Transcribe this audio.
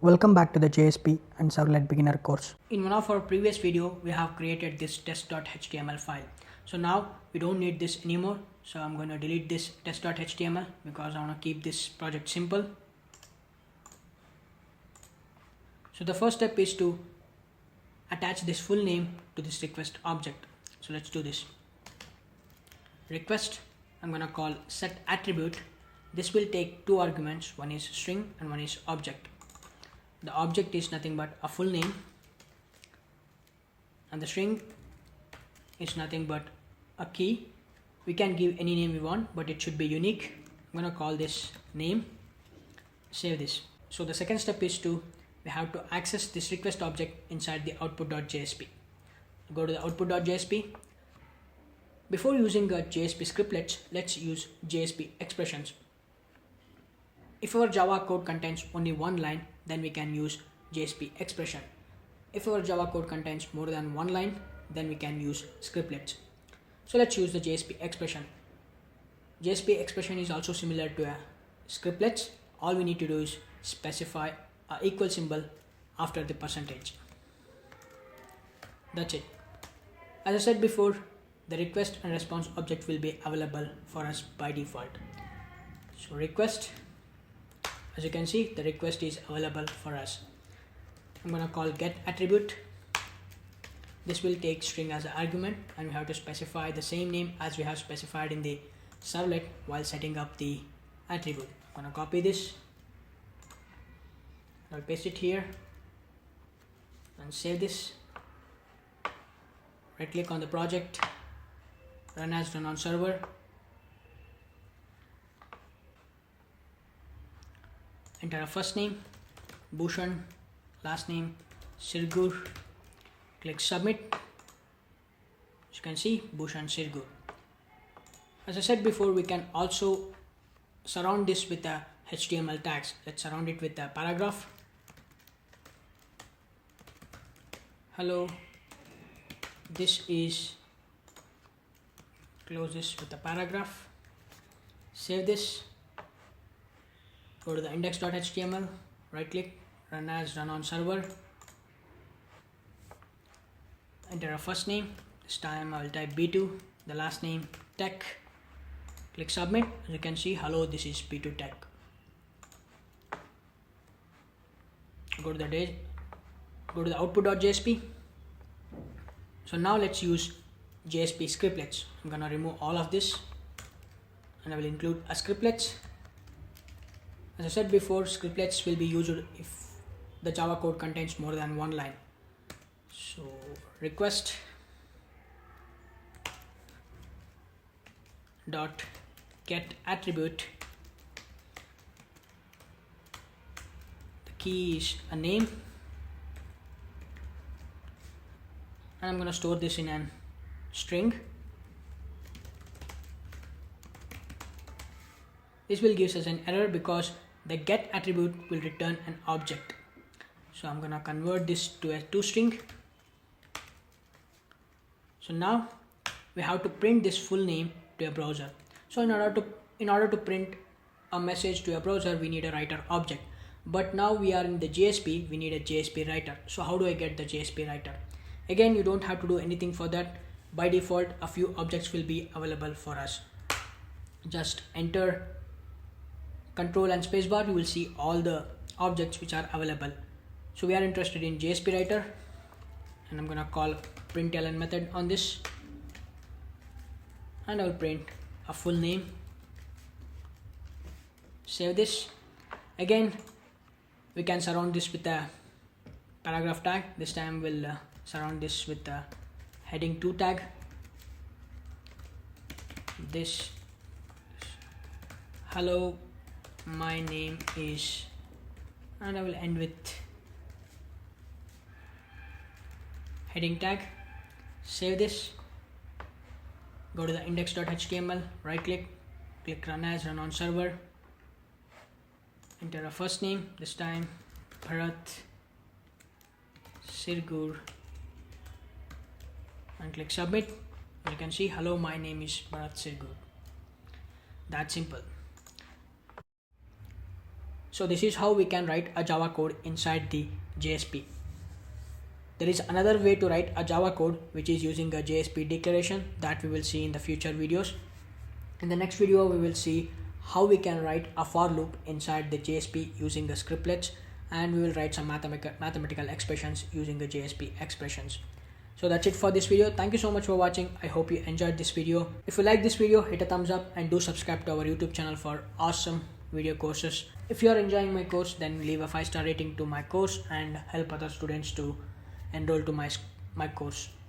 Welcome back to the JSP and Servlet Beginner course. In one of our previous video, we have created this test.html file. So now we don't need this anymore. So I'm going to delete this test.html because I want to keep this project simple. So the first step is to attach this full name to this request object. So let's do this. Request, I'm going to call set attribute. This will take two arguments. One is string and one is object. The object is nothing but a full name and the string is nothing but a key. We can give any name we want, but it should be unique. I'm going to call this name. Save this. So the second step is we have to access this request object inside the output.jsp. Go to the output.jsp. Before using JSP scriptlets, let's use JSP expressions. If our Java code contains only one line, then we can use JSP expression. If our Java code contains more than one line, then we can use scriptlets. So let's use the JSP expression. JSP expression is also similar to a scriptlets. All we need to do is specify an equal symbol after the percentage. That's it. As I said before, the request and response object will be available for us by default. So request, as you can see, the request is available for us. I'm going to call get attribute. This will take string as an argument and we have to specify the same name as we have specified in the servlet while setting up the attribute. I'm going to copy this. I'll paste it here and save this. Right click on the project, run as run on server. Enter a first name, Bhushan, last name, Sirgur. Click submit. As you can see, Bhushan Sirgur. As I said before, we can also surround this with a HTML tags. Let's surround it with a paragraph. Hello, this is, close this with a paragraph. Save this. Go to the index.html, right click, run as run on server. Enter a first name. This time I will type B2, the last name tech. Click submit. As you can see, hello, this is B2 tech. Go to the output.jsp. So now let's use JSP scriptlets. I'm gonna remove all of this and I will include a scriptlets. As I said before, scriptlets will be used if the Java code contains more than one line. So request dot get attribute. The key is a name and I'm going to store this in a string. This will give us an error because the get attribute will return an object. So I'm going to convert this to a toString. So now we have to print this full name to a browser. So in order to print a message to a browser, we need a writer object. But now we are in the JSP, we need a JSP writer. So how do I get the JSP writer? Again, you don't have to do anything for that. By default, a few objects will be available for us. Just enter Control and spacebar, you will see all the objects which are available. So we are interested in JSP writer and I'm going to call println method on this and I will print a full name. Save this. Again, we can surround this with a paragraph tag. This time we'll surround this with the heading 2 tag. This, hello, my name is, and I will end with heading tag. Save this. Go to the index.html, right click, click run as run on server. Enter a first name, this time Bharat Sirgur, and click submit. You can see, hello, my name is Bharat Sirgur. That's simple. So this is how we can write a Java code inside the JSP. There is another way to write a Java code which is using a JSP declaration that we will see in the future videos. In the next video we will see how we can write a for loop inside the JSP using the scriptlets, and we will write some mathematical expressions using the JSP expressions. So that's it for this video. Thank you so much for watching. I hope you enjoyed this video. If you like this video, hit a thumbs up and do subscribe to our YouTube channel for awesome video courses. If you are enjoying my course, then leave a 5-star rating to my course and help other students to enroll to my course.